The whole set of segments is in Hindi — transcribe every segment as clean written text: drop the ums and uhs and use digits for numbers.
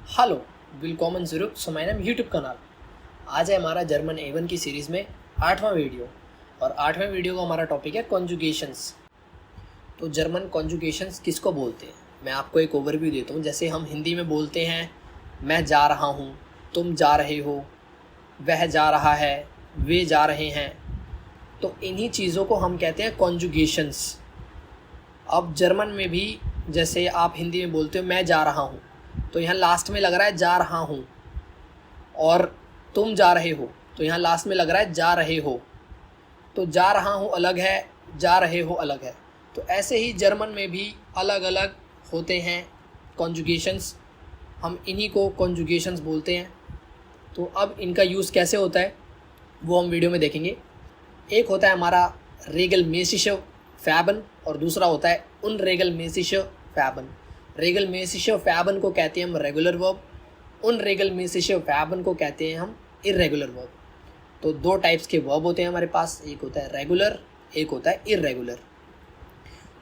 Hello, willkommen zurück zu meinem YouTube कनाल। आज है हमारा जर्मन A1 की सीरीज़ में 8वां वीडियो और 8वें वीडियो का हमारा टॉपिक है कॉन्जुगेशंस। तो जर्मन कॉन्जुगेशंस किसको बोलते हैं, मैं आपको एक ओवरव्यू देता हूँ। जैसे हम हिंदी में बोलते हैं मैं जा रहा हूँ, तुम जा रहे हो, वह जा रहा है, वे जा रहे हैं, तो इन्हीं चीज़ों को हम कहते हैं कॉन्जुगेशंस। अब जर्मन में भी जैसे आप हिंदी में बोलते हो मैं जा रहा हूँ, तो यहाँ लास्ट में लग रहा है जा रहा हूँ, और तुम जा रहे हो तो यहाँ लास्ट में लग रहा है जा रहे हो। तो जा रहा हूँ अलग है, जा रहे हो अलग है। तो ऐसे ही जर्मन में भी अलग अलग होते हैं कॉन्जुगेशंस, हम इन्हीं को कॉन्जुगेशंस बोलते हैं। तो अब इनका यूज़ कैसे होता है वो हम वीडियो में देखेंगे। एक होता है हमारा रेगलमेसिश फैबन और दूसरा होता है उनरेगलमेसिश फैबन। रेगलमेसिश फैबन को कहते हैं हम रेगुलर वर्ब, उनरेगलमेसिश फैबन को कहते हैं हम इर्रेगुलर वर्ब। तो दो टाइप्स के वर्ब होते हैं हमारे पास, एक होता है रेगुलर, एक होता है इर्रेगुलर।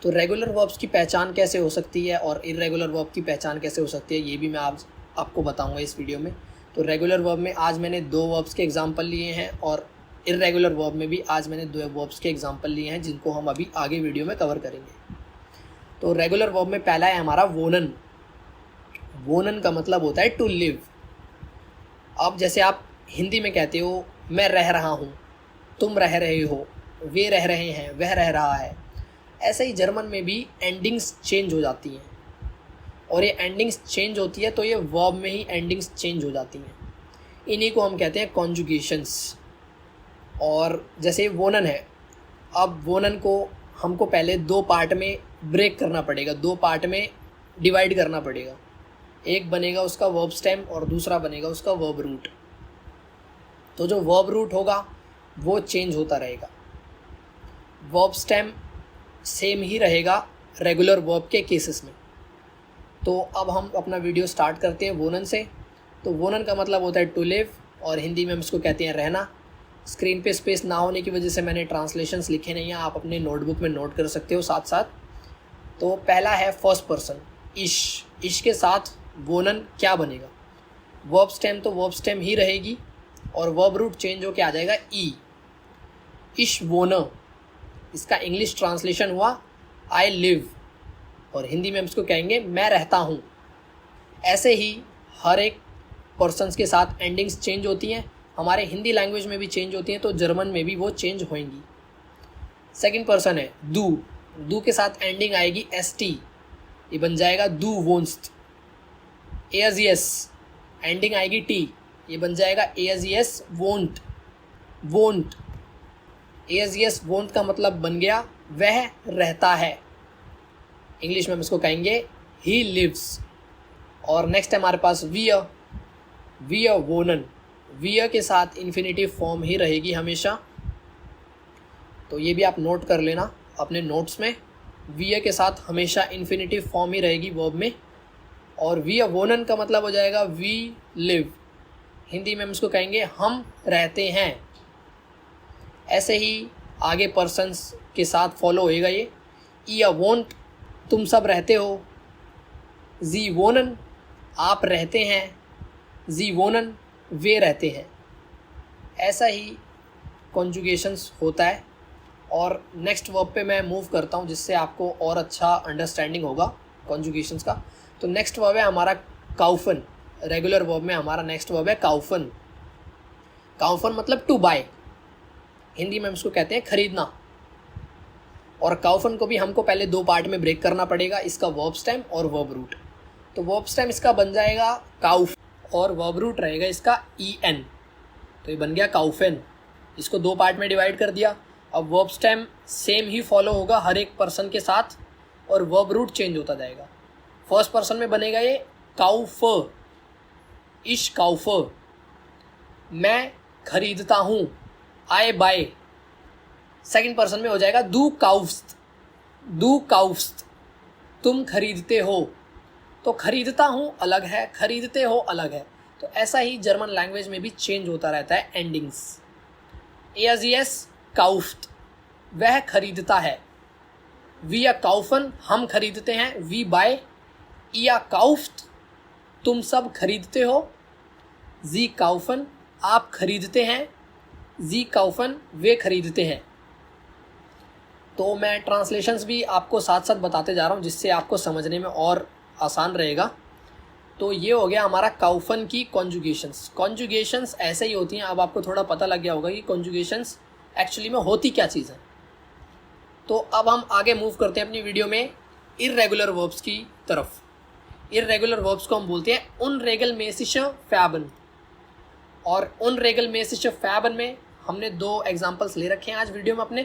तो रेगुलर वर्ब्स की पहचान कैसे हो सकती है और इर्रेगुलर वर्ब की पहचान कैसे हो सकती है ये भी मैं आपको बताऊंगा इस वीडियो में। तो रेगुलर वर्ब में आज मैंने दो वर्ब्स के एग्जाम्पल लिए हैं और इर्रेगुलर वर्ब में भी आज मैंने दो वर्ब्स के एग्जाम्पल लिए हैं जिनको हम अभी आगे वीडियो में कवर करेंगे। तो रेगुलर वर्ब में पहला है हमारा वोनन। वोनन का मतलब होता है टू लिव। अब जैसे आप हिंदी में कहते हो मैं रह रहा हूँ, तुम रह रहे हो, वे रह रहे हैं, वह रह रहा है, ऐसे ही जर्मन में भी एंडिंग्स चेंज हो जाती हैं। और ये एंडिंग्स चेंज होती है तो ये वर्ब में ही एंडिंग्स चेंज हो जाती हैं। इन्हीं को हम कहते हैं कॉन्जुगेशंस। और जैसे वोनन है, अब वोनन को हमको पहले दो पार्ट में ब्रेक करना पड़ेगा, दो पार्ट में डिवाइड करना पड़ेगा। एक बनेगा उसका वर्ब स्टेम और दूसरा बनेगा उसका वर्ब रूट। तो जो वर्ब रूट होगा वो चेंज होता रहेगा, वर्ब स्टेम सेम ही रहेगा रेगुलर वर्ब के केसेस में। तो अब हम अपना वीडियो स्टार्ट करते हैं वोनन से। तो वोनन का मतलब होता है टू लिव और हिंदी में हम इसको कहते हैं रहना। स्क्रीन पे स्पेस ना होने की वजह से मैंने ट्रांसलेशंस लिखे नहीं हैं, आप अपने नोटबुक में नोट कर सकते हो साथ साथ। तो पहला है फर्स्ट पर्सन इश। इश के साथ वोनन क्या बनेगा, वर्ब स्टेम तो वर्ब स्टेम ही रहेगी और वर्ब रूट चेंज होकर आ जाएगा ई। इश वोन, इसका इंग्लिश ट्रांसलेशन हुआ आई लिव और हिंदी में हम इसको कहेंगे मैं रहता हूँ। ऐसे ही हर एक पर्सन्स के साथ एंडिंग्स चेंज होती हैं, हमारे हिंदी लैंग्वेज में भी चेंज होती हैं तो जर्मन में भी वो चेंज होंगी। सेकंड पर्सन है दू। दू के साथ एंडिंग आएगी एस टी, ये बन जाएगा दू वोन्स्ट। एयस एंडिंग आएगी टी, ये बन जाएगा एयस वोंट। वोंट, एयस वोंट का मतलब बन गया वह रहता है। इंग्लिश में हम इसको कहेंगे ही लिव्स। और नेक्स्ट है हमारे पास वियर। वियर वोनन, वियर के साथ इन्फिनेटिव फॉर्म ही रहेगी हमेशा, तो ये भी आप नोट कर लेना अपने नोट्स में। वियर के साथ हमेशा इन्फिनेटिव फॉर्म ही रहेगी वर्ब में। और वियर वोनन का मतलब हो जाएगा वी लिव, हिंदी में हम इसको कहेंगे हम रहते हैं। ऐसे ही आगे पर्सन्स के साथ फॉलो होएगा ये। या वोंट, तुम सब रहते हो। जी वोनन, आप रहते हैं। जी वोनन, वे रहते हैं। ऐसा ही कॉन्जुगेशंस होता है। और नेक्स्ट वर्ब पे मैं मूव करता हूँ जिससे आपको और अच्छा अंडरस्टैंडिंग होगा कॉन्जुगेशंस का। तो नेक्स्ट वर्ब है हमारा काउफन। रेगुलर वर्ब में हमारा नेक्स्ट वर्ब है काउफन। काउफन मतलब टू बाय, हिंदी में हम इसको कहते हैं खरीदना। और काउफन को भी हमको पहले दो पार्ट में ब्रेक करना पड़ेगा, इसका वर्ब स्टेम और वर्ब रूट। तो वर्ब स्टेम इसका बन जाएगा काउफ और वर्ब रूट रहेगा इसका ई एन, तो ये बन गया काउफेन। इसको दो पार्ट में डिवाइड कर दिया। अब वर्ब स्टेम सेम ही फॉलो होगा हर एक पर्सन के साथ और वर्ब रूट चेंज होता जाएगा। फर्स्ट पर्सन में बनेगा ये काउफ, इश काउफ, मैं खरीदता हूँ, आई बाय। सेकंड पर्सन में हो जाएगा दू काउफ्स्ट, दू काउफ्स्ट, तुम खरीदते हो। तो खरीदता हूँ अलग है, खरीदते हो अलग है। तो ऐसा ही जर्मन लैंग्वेज में भी चेंज होता रहता है एंडिंग्स। एयस काउफ्ट, वह खरीदता है। वी काउफन, हम खरीदते हैं। We buy. या काउफ्ट, तुम सब खरीदते हो, जी काउफन आप खरीदते हैं, जी काउफन वे खरीदते हैं। तो मैं ट्रांसलेशंस भी आपको साथ साथ बताते जा रहा हूँ जिससे आपको समझने में और आसान रहेगा। तो ये हो गया हमारा काउफन की कॉन्जुगेशंस। कॉन्जुगेशंस ऐसे ही होती हैं। अब आपको थोड़ा पता लग गया होगा कि कॉन्जुगेशंस एक्चुअली में होती क्या चीज़ है। तो अब हम आगे मूव करते हैं अपनी वीडियो में इर्रेगुलर वर्ब्स की तरफ। इर्रेगुलर वर्ब्स को हम बोलते हैं उनरेगलमेसिशे फैबन। और उनरेगलमेसिशे फैबन में हमने 2 एग्जाम्पल्स ले रखे हैं आज वीडियो में अपने।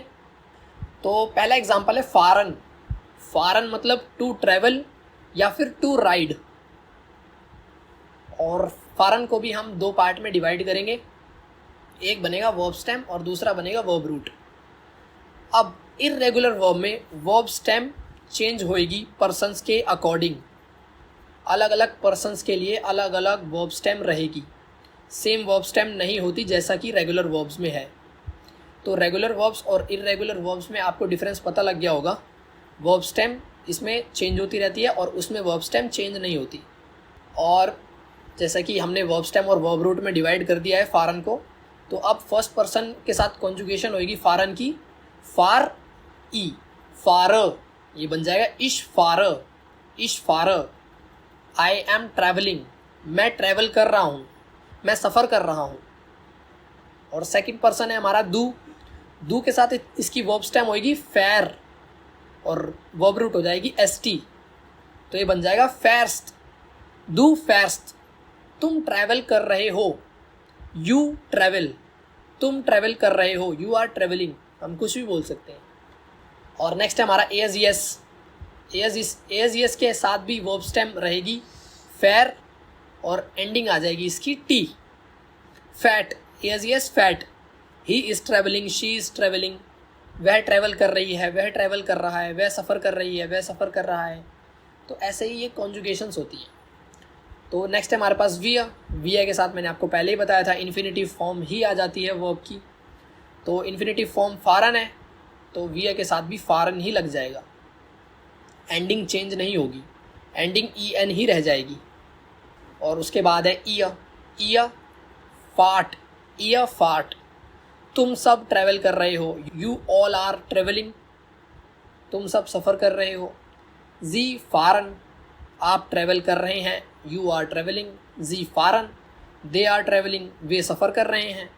तो पहला एग्जाम्पल है फारन। फारन मतलब टू ट्रैवल या फिर टू राइड। और फारन को भी हम 2 पार्ट में डिवाइड करेंगे, एक बनेगा वर्ब स्टेम और दूसरा बनेगा वर्ब रूट। अब इर्रेगुलर वर्ब में वर्ब स्टेम चेंज होएगी पर्सन्स के अकॉर्डिंग। अलग अलग पर्सन्स के लिए अलग अलग वर्ब स्टेम रहेगी, सेम वर्ब स्टेम नहीं होती जैसा कि रेगुलर वर्ब्स में है। तो रेगुलर वर्ब्स और इर्रेगुलर वर्ब्स में आपको डिफरेंस पता लग गया होगा। वर्ब स्टेम इसमें चेंज होती रहती है और उसमें वर्ब स्टेम चेंज नहीं होती। और जैसा कि हमने वर्ब स्टेम और वर्ब रूट में डिवाइड कर दिया है फारन को, तो अब फर्स्ट पर्सन के साथ कॉन्जुगेशन होगी फारन की। फार ई फार, ये बन जाएगा इश फार। इश फार। आई एम ट्रैवलिंग, मैं ट्रैवल कर रहा हूँ, मैं सफ़र कर रहा हूँ। और सेकंड पर्सन है हमारा दू। दू के साथ इसकी वर्ब स्टेम होगी फैर और वर्ब रूट हो जाएगी एस टी। तो ये बन जाएगा फैर्स्ट। डू फैर्स्ट, तुम ट्रैवल कर रहे हो। यू ट्रैवल, तुम ट्रैवल कर रहे हो। यू आर ट्रैवलिंग, हम कुछ भी बोल सकते हैं। और नेक्स्ट है हमारा एज यस। एज यस के साथ भी वर्ब स्टेम रहेगी फैर और एंडिंग आ जाएगी इसकी टी। फैट, एज यस फैट। He is travelling, she is travelling, वह ट्रैवल कर रही है, वह ट्रैवल कर रहा है, वह सफ़र कर रही है, वह सफ़र कर रहा है। तो ऐसे ही ये कॉन्जुगेशंस होती हैं। तो नेक्स्ट है हमारे पास विया। विया के साथ मैंने आपको पहले ही बताया था इन्फिनिटिव फॉर्म ही आ जाती है वर्ब की। तो इन्फिनिटिव फॉर्म फारन है तो विया के साथ भी फारन ही लग जाएगा, एंडिंग चेंज नहीं होगी, एंडिंग ई एन ही रह जाएगी। और उसके बाद है ईया। ईया फाट, ईया फाट, तुम सब ट्रैवल कर रहे हो। यू ऑल आर ट्रैवलिंग, तुम सब सफ़र कर रहे हो। जी फारन, आप ट्रैवल कर रहे हैं। You are travelling. जी फारन, दे आर ट्रैवलिंग, वे सफ़र कर रहे हैं।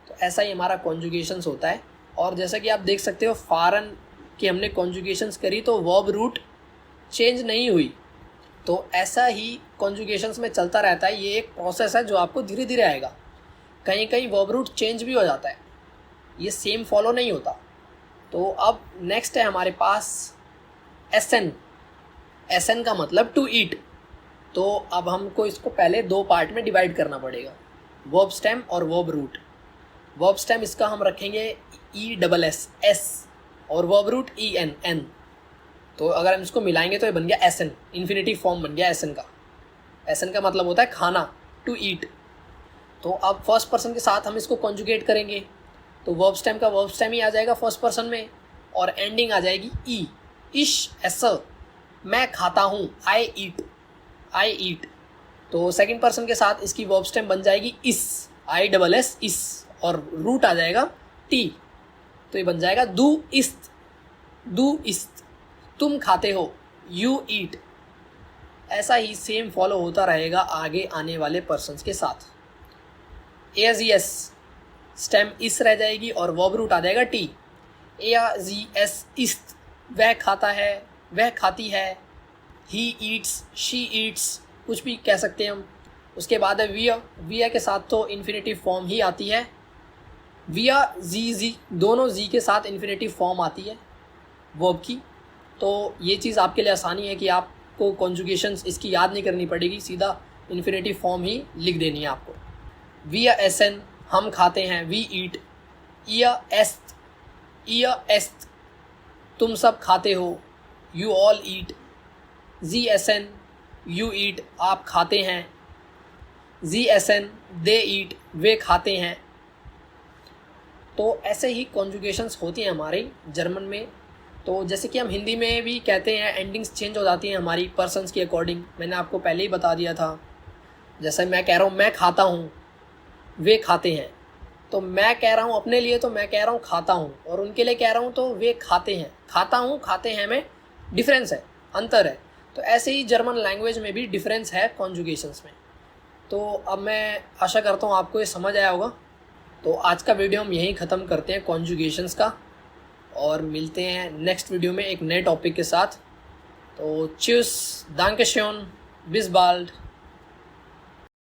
तो ऐसा ही हमारा कॉन्जुगेशंस होता है। और जैसा कि आप देख सकते हो फारन की हमने कॉन्जुगेशंस करी तो वर्ब रूट चेंज नहीं हुई। तो ऐसा ही कॉन्जुगेशंस में चलता रहता है। ये एक प्रोसेस है जो आपको धीरे धीरे आएगा। कहीं कहीं वर्ब रूट चेंज भी हो जाता है, ये सेम फॉलो नहीं होता। तो अब नेक्स्ट है हमारे पास एसन। एसन का मतलब टू ईट। तो अब हमको इसको पहले 2 पार्ट में डिवाइड करना पड़ेगा, वर्ब स्टेम और वर्ब रूट। वर्ब स्टेम इसका हम रखेंगे ई डबल एस एस और verb root E N N. तो अगर हम इसको मिलाएंगे तो ये बन गया एसन, इन्फिनिटिव फॉर्म बन गया एसन का। एसन का मतलब होता है खाना, टू ईट। तो अब फर्स्ट पर्सन के साथ हम इसको कॉन्जुगेट करेंगे तो वर्ब स्टेम का वर्ब स्टेम ही आ जाएगा फर्स्ट पर्सन में और एंडिंग आ जाएगी ई। इश एस, मैं खाता हूँ। आई ईट, आई ईट। तो सेकंड पर्सन के साथ इसकी वर्ब स्टेम बन जाएगी इस, आई डबल एस इस, और रूट आ जाएगा टी। तो ये बन जाएगा दू इस्त, दू इस्त, तुम खाते हो। You eat. ऐसा ही सेम फॉलो होता रहेगा आगे आने वाले पर्सन्स के साथ। एज यस स्टेम इस रह जाएगी और वर्ब रूट आ जाएगा टी। ए जी एस इस्त, वह खाता है, वह खाती है। ही ईट्स, शी ईट्स, कुछ भी कह सकते हैं हम। उसके बाद है विया। विया के साथ तो इन्फिनिटिव फॉर्म ही आती है। विया जी जी, दोनों जी के साथ इन्फिनिटिव फॉर्म आती है वर्ब की। तो ये चीज़ आपके लिए आसानी है कि आपको कॉन्जुगेशंस इसकी याद नहीं करनी पड़ेगी, सीधा इन्फिनिटिव फॉर्म ही लिख देनी है आपको। विया एसन, हम खाते हैं। We eat. इया एस्त, इया एस्त, तुम सब खाते हो। You all eat. जी एस एन, यू ईट, आप खाते हैं। जी एस एन, दे ईट, वे खाते हैं। तो ऐसे ही कॉन्जुगेशंस होती हैं हमारी जर्मन में। तो जैसे कि हम हिंदी में भी कहते हैं एंडिंग्स चेंज हो जाती हैं हमारी पर्सन्स के अकॉर्डिंग, मैंने आपको पहले ही बता दिया था। जैसे मैं कह रहा हूँ मैं खाता हूँ, वे खाते हैं। तो मैं कह रहा हूँ अपने लिए, तो मैं कह रहा हूँ खाता हूँ, और उनके लिए कह रहा हूँ तो वे खाते हैं। खाता हूँ, खाते हैं में डिफरेंस है, अंतर है। तो ऐसे ही जर्मन लैंग्वेज में भी डिफरेंस है कॉन्जुगेशंस में। तो अब मैं आशा करता हूँ आपको ये समझ आया होगा। तो आज का वीडियो हम यहीं ख़त्म करते हैं कॉन्जुगेशंस का, और मिलते हैं नेक्स्ट वीडियो में एक नए टॉपिक के साथ। तो च्यूस, दांके श्योन, बिस बाल्ड।